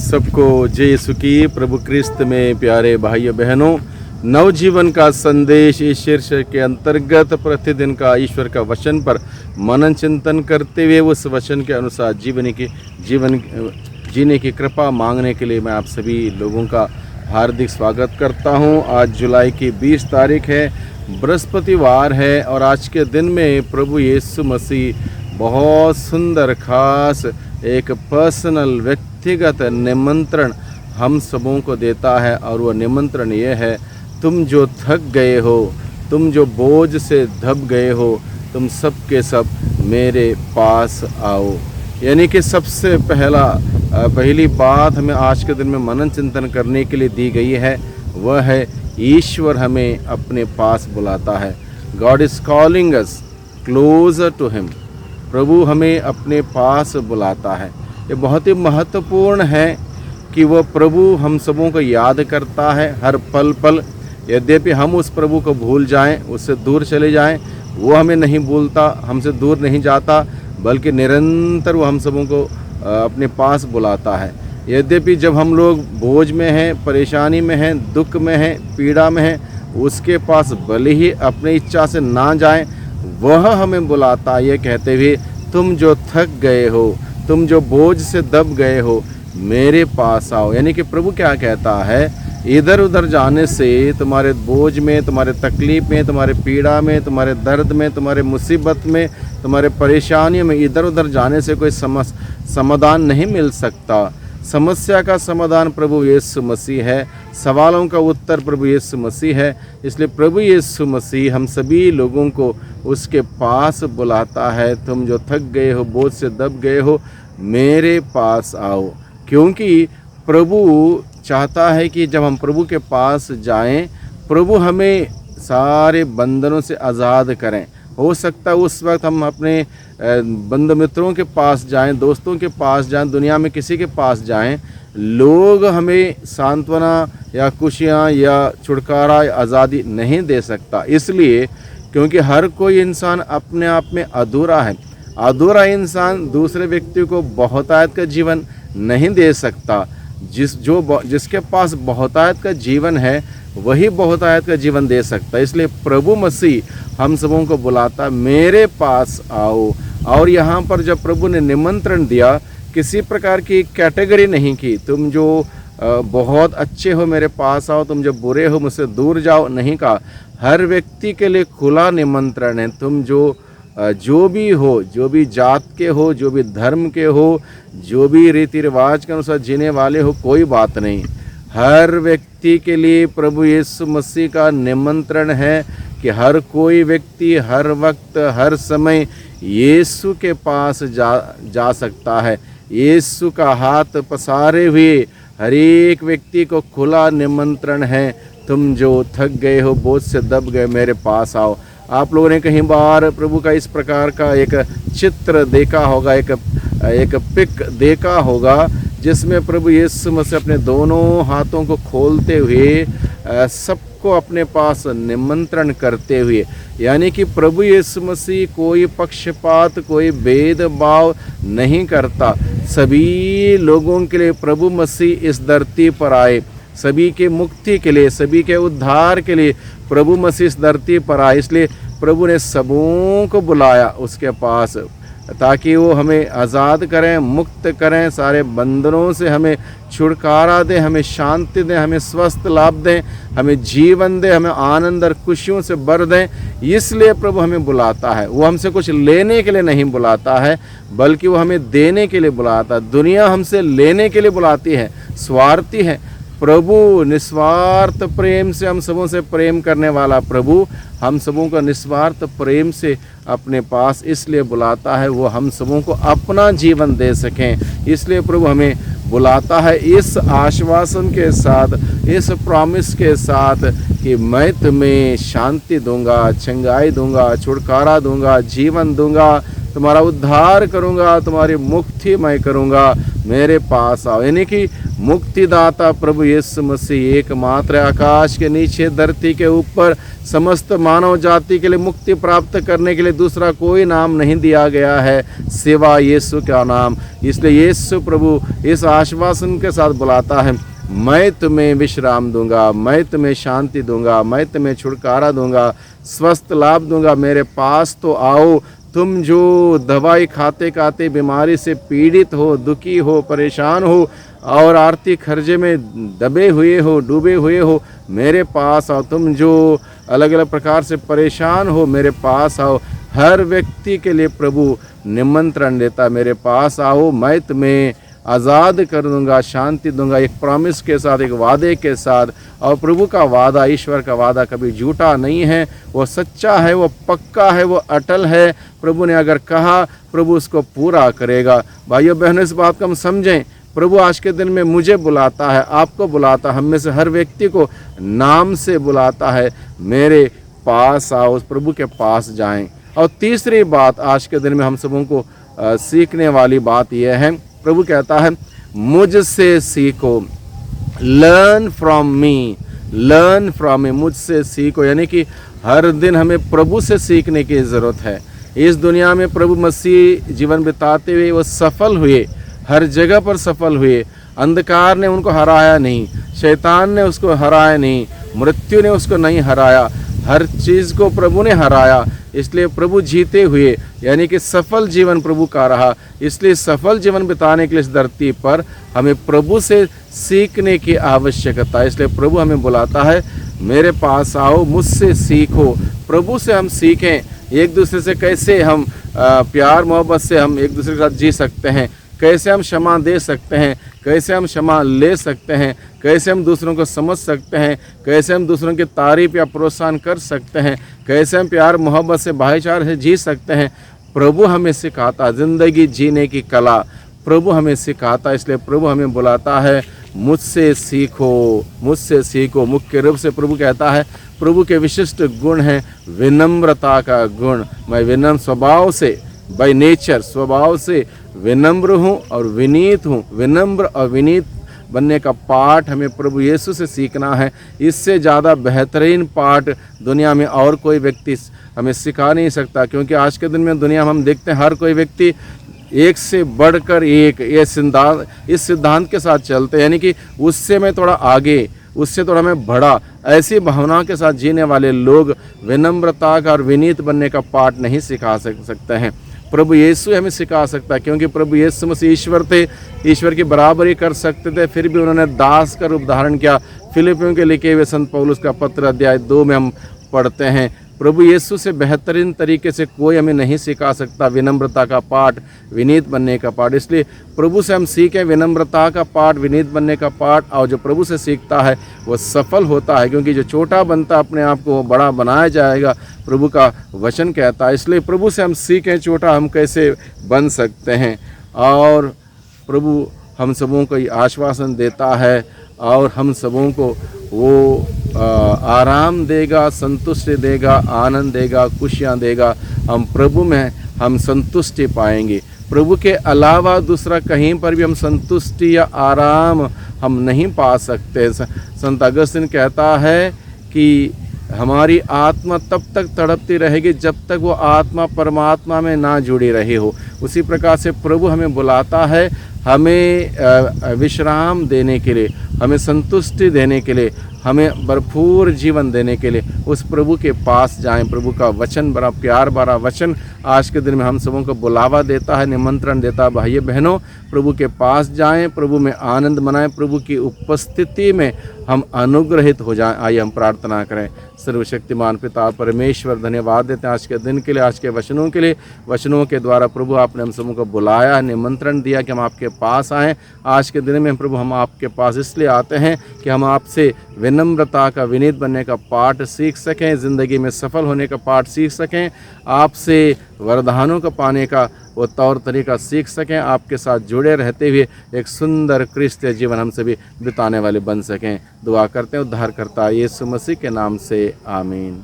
सबको जय यीशु की। प्रभु क्रिस्त में प्यारे भाइयों बहनों, नवजीवन का संदेश इस शीर्षक के अंतर्गत प्रतिदिन का ईश्वर का वचन पर मनन चिंतन करते हुए उस वचन के अनुसार जीवन जीने की कृपा मांगने के लिए मैं आप सभी लोगों का हार्दिक स्वागत करता हूं। आज जुलाई की 20 तारीख है, बृहस्पतिवार है और आज के दिन में प्रभु यीशु मसीह बहुत सुंदर खास एक पर्सनल व्यक्तिगत निमंत्रण हम सबों को देता है। और वो निमंत्रण ये है, तुम जो थक गए हो, तुम जो बोझ से दब गए हो, तुम सब के सब मेरे पास आओ। यानी कि सबसे पहली बात हमें आज के दिन में मनन चिंतन करने के लिए दी गई है, वह है ईश्वर हमें अपने पास बुलाता है। God is calling us closer to him. प्रभु हमें अपने पास बुलाता है। ये बहुत ही महत्वपूर्ण है कि वह प्रभु हम सबों को याद करता है हर पल पल। यद्यपि हम उस प्रभु को भूल जाएं, उससे दूर चले जाएं, वो हमें नहीं भूलता, हमसे दूर नहीं जाता, बल्कि निरंतर वो हम सबों को अपने पास बुलाता है। यद्यपि जब हम लोग बोझ में हैं, परेशानी में हैं, दुख में हैं, पीड़ा में हैं, उसके पास भले ही अपनी इच्छा से ना जाएं, वह हमें बुलाता है ये कहते हुए, तुम जो थक गए हो, तुम जो बोझ से दब गए हो, मेरे पास आओ। यानी कि प्रभु क्या कहता है, इधर उधर जाने से, तुम्हारे बोझ में, तुम्हारे तकलीफ़ में, तुम्हारे पीड़ा में, तुम्हारे दर्द में, तुम्हारे मुसीबत में, तुम्हारे परेशानियों में इधर उधर जाने से कोई समाधान नहीं मिल सकता। समस्या का समाधान प्रभु यीशु मसीह है, सवालों का उत्तर प्रभु यीशु मसीह है। इसलिए प्रभु यीशु मसीह हम सभी लोगों को उसके पास बुलाता है, तुम जो थक गए हो, बोझ से दब गए हो, मेरे पास आओ। क्योंकि प्रभु चाहता है कि जब हम प्रभु के पास जाएं, प्रभु हमें सारे बंधनों से आज़ाद करें। हो सकता है उस वक्त हम अपने बंधु मित्रों के पास जाएं, दोस्तों के पास जाएं, दुनिया में किसी के पास जाएं, लोग हमें सांत्वना या खुशियाँ या छुटकारा या आज़ादी नहीं दे सकता। इसलिए क्योंकि हर कोई इंसान अपने आप में अधूरा है। अधूरा इंसान दूसरे व्यक्ति को बहुतायत का जीवन नहीं दे सकता। जिसके पास बहुतायत का जीवन है, वही बहुतायत का जीवन दे सकता है। इसलिए प्रभु मसीह हम सबों को बुलाता, मेरे पास आओ। और यहाँ पर जब प्रभु ने निमंत्रण दिया, किसी प्रकार की कैटेगरी नहीं की, तुम जो बहुत अच्छे हो मेरे पास आओ, तुम जो बुरे हो मुझसे दूर जाओ, नहीं कहा। हर व्यक्ति के लिए खुला निमंत्रण है। तुम जो भी हो, जो भी जात के हो, जो भी धर्म के हो, जो भी रीति रिवाज के अनुसार जीने वाले हो, कोई बात नहीं। हर व्यक्ति के लिए प्रभु यीशु मसीह का निमंत्रण है कि हर कोई व्यक्ति हर वक्त हर समय यीशु के पास जा सकता है। यीशु का हाथ पसारे हुए हर एक व्यक्ति को खुला निमंत्रण है, तुम जो थक गए हो, बोझ से दब गए, मेरे पास आओ। आप लोगों ने कहीं बार प्रभु का इस प्रकार का एक चित्र देखा होगा, एक पिक देखा होगा, जिसमें प्रभु यीशु मसीह अपने दोनों हाथों को खोलते हुए सबको अपने पास निमंत्रण करते हुए, यानी कि प्रभु यीशु मसीह कोई पक्षपात, कोई भेदभाव नहीं करता। सभी लोगों के लिए प्रभु मसीह इस धरती पर आए, सभी के मुक्ति के लिए, सभी के उद्धार के लिए प्रभु मसीह इस धरती पर आए। इसलिए प्रभु ने सबों को बुलाया उसके पास, ताकि वो हमें आज़ाद करें, मुक्त करें, सारे बंधनों से हमें छुटकारा दें, हमें शांति दें, हमें स्वस्थ लाभ दें, हमें जीवन दें, हमें आनंद और खुशियों से भर दें। इसलिए प्रभु हमें बुलाता है। वो हमसे कुछ लेने के लिए नहीं बुलाता है, बल्कि वो हमें देने के लिए बुलाता है। दुनिया हमसे लेने के लिए बुलाती है, स्वार्थी है। प्रभु निस्वार्थ प्रेम से हम सबों से प्रेम करने वाला प्रभु हम सबों को निस्वार्थ प्रेम से अपने पास इसलिए बुलाता है, वो हम सबों को अपना जीवन दे सकें। इसलिए प्रभु हमें बुलाता है इस आश्वासन के साथ, इस प्रॉमिस के साथ कि मैं तुम्हें शांति दूंगा, चंगाई दूंगा, छुटकारा दूंगा, जीवन दूंगा, तुम्हारा उद्धार करूंगा, तुम्हारी मुक्ति मैं करूंगा, मेरे पास आओ। यानी कि मुक्तिदाता प्रभु यीशु मसीह एकमात्र, आकाश के नीचे धरती के ऊपर समस्त मानव जाति के लिए मुक्ति प्राप्त करने के लिए दूसरा कोई नाम नहीं दिया गया है सिवा यीशु का नाम। इसलिए यीशु प्रभु इस आश्वासन के साथ बुलाता है, मैं तुम्हें विश्राम दूंगा, मैं तुम्हें शांति दूंगा, मैं तुम्हें छुटकारा दूंगा, स्वस्थ लाभ दूंगा, मेरे पास तो आओ। तुम जो दवाई खाते खाते बीमारी से पीड़ित हो, दुखी हो, परेशान हो और आर्थिक खर्चे में दबे हुए हो, डूबे हुए हो, मेरे पास आओ। तुम जो अलग अलग प्रकार से परेशान हो, मेरे पास आओ। हर व्यक्ति के लिए प्रभु निमंत्रण देता, मेरे पास आओ, मैं तुम्हें आज़ाद कर दूंगा, शांति दूंगा, एक प्रॉमिस के साथ, एक वादे के साथ। और प्रभु का वादा, ईश्वर का वादा कभी झूठा नहीं है, वो सच्चा है, वो पक्का है, वो अटल है। प्रभु ने अगर कहा, प्रभु उसको पूरा करेगा। भाइयों बहनों, इस बात को हम समझें। प्रभु आज के दिन में मुझे बुलाता है, आपको बुलाता है, हम में से हर व्यक्ति को नाम से बुलाता है, मेरे पास आओ, उस प्रभु के पास जाएं। और तीसरी बात आज के दिन में हम सबों को सीखने वाली बात यह है, प्रभु कहता है मुझसे सीखो, learn from me, learn from me, मुझसे सीखो। यानी कि हर दिन हमें प्रभु से सीखने की ज़रूरत है। इस दुनिया में प्रभु मसीह जीवन बिताते हुए वो सफल हुए, हर जगह पर सफल हुए। अंधकार ने उनको हराया नहीं, शैतान ने उसको हराया नहीं, मृत्यु ने उसको नहीं हराया, हर चीज़ को प्रभु ने हराया। इसलिए प्रभु जीते हुए, यानी कि सफल जीवन प्रभु का रहा। इसलिए सफल जीवन बिताने के लिए इस धरती पर हमें प्रभु से सीखने की आवश्यकता है। इसलिए प्रभु हमें बुलाता है, मेरे पास आओ, मुझसे सीखो। प्रभु से हम सीखें एक दूसरे से कैसे हम प्यार मोहब्बत से हम एक दूसरे के साथ जी सकते हैं, कैसे हम क्षमा दे सकते हैं, कैसे हम क्षमा ले सकते हैं, कैसे हम दूसरों को समझ सकते हैं, कैसे हम दूसरों की तारीफ या प्रोत्साहन कर सकते हैं, कैसे हम प्यार मोहब्बत से भाईचारे से जी सकते हैं। प्रभु हमें सिखाता, ज़िंदगी जीने की कला प्रभु हमें सिखाता। इसलिए प्रभु हमें बुलाता है, मुझसे सीखो, मुझसे सीखो। मुख्य रूप से प्रभु कहता है, प्रभु के विशिष्ट गुण हैं विनम्रता का गुण। मैं विनम्र स्वभाव से, बाय नेचर स्वभाव से विनम्र हूँ और विनीत हूँ। विनम्र और विनीत बनने का पाठ हमें प्रभु यीशु से सीखना है। इससे ज़्यादा बेहतरीन पाठ दुनिया में और कोई व्यक्ति हमें सिखा नहीं सकता। क्योंकि आज के दिन में दुनिया में हम देखते हैं, हर कोई व्यक्ति एक से बढ़कर एक, ये सिद्धांत, इस सिद्धांत के साथ चलते हैं, यानी कि उससे मैं थोड़ा आगे, उससे थोड़ा मैं बढ़ा, ऐसी भावना के साथ जीने वाले लोग विनम्रता का और विनीत बनने का पाठ नहीं सिखा सकते हैं। प्रभु यीशु हमें सिखा सकता है, क्योंकि प्रभु यीशु मसीह ईश्वर थे, ईश्वर की बराबरी कर सकते थे, फिर भी उन्होंने दास का रूप धारण किया। फिलिपियों के लिखे हुए संत पौलुस का पत्र अध्याय 2 में हम पढ़ते हैं, प्रभु यीशु से बेहतरीन तरीके से कोई हमें नहीं सिखा सकता विनम्रता का पाठ, विनीत बनने का पाठ। इसलिए प्रभु से हम सीखें विनम्रता का पाठ, विनीत बनने का पाठ। और जो प्रभु से सीखता है वो सफल होता है, क्योंकि जो छोटा बनता अपने आप को वो बड़ा बनाया जाएगा, प्रभु का वचन कहता है। इसलिए प्रभु से हम सीखें छोटा हम कैसे बन सकते हैं। और प्रभु हम सबों को ये आश्वासन देता है और हम सबों को वो आराम देगा, संतुष्टि देगा, आनंद देगा, खुशियाँ देगा। हम प्रभु में हम संतुष्टि पाएंगे। प्रभु के अलावा दूसरा कहीं पर भी हम संतुष्टि या आराम हम नहीं पा सकते। संत अगस्तीन कहता है कि हमारी आत्मा तब तक तड़पती रहेगी जब तक वो आत्मा परमात्मा में ना जुड़ी रही हो। उसी प्रकार से प्रभु हमें बुलाता है, हमें विश्राम देने के लिए, हमें संतुष्टि देने के लिए, हमें भरपूर जीवन देने के लिए उस प्रभु के पास जाएं। प्रभु का वचन, बड़ा प्यार भरा वचन आज के दिन में हम सबों को बुलावा देता है, निमंत्रण देता है। भाइयों बहनों, प्रभु के पास जाएं, प्रभु में आनंद मनाएं, प्रभु की उपस्थिति में हम अनुग्रहित हो जाएं। आइए हम प्रार्थना करें। सर्वशक्तिमान पिता परमेश्वर, धन्यवाद देते हैं आज के दिन के लिए, आज के वचनों के लिए। वचनों के द्वारा प्रभु आपने हम सबों को बुलाया, निमंत्रण दिया कि हम आपके पास आएँ। आज के दिन में प्रभु हम आपके पास इसलिए आते हैं कि हम आपसे विनम्रता का, विनीत बनने का पाठ सीख सकें, ज़िंदगी में सफल होने का पाठ सीख सकें, आपसे वरदानों को पाने का वो तौर तरीका सीख सकें, आपके साथ जुड़े रहते हुए एक सुंदर क्रिस्तीय जीवन हम सभी बिताने वाले बन सकें। दुआ करते हैं उद्धारकर्ता यीशु मसीह के नाम से, आमीन।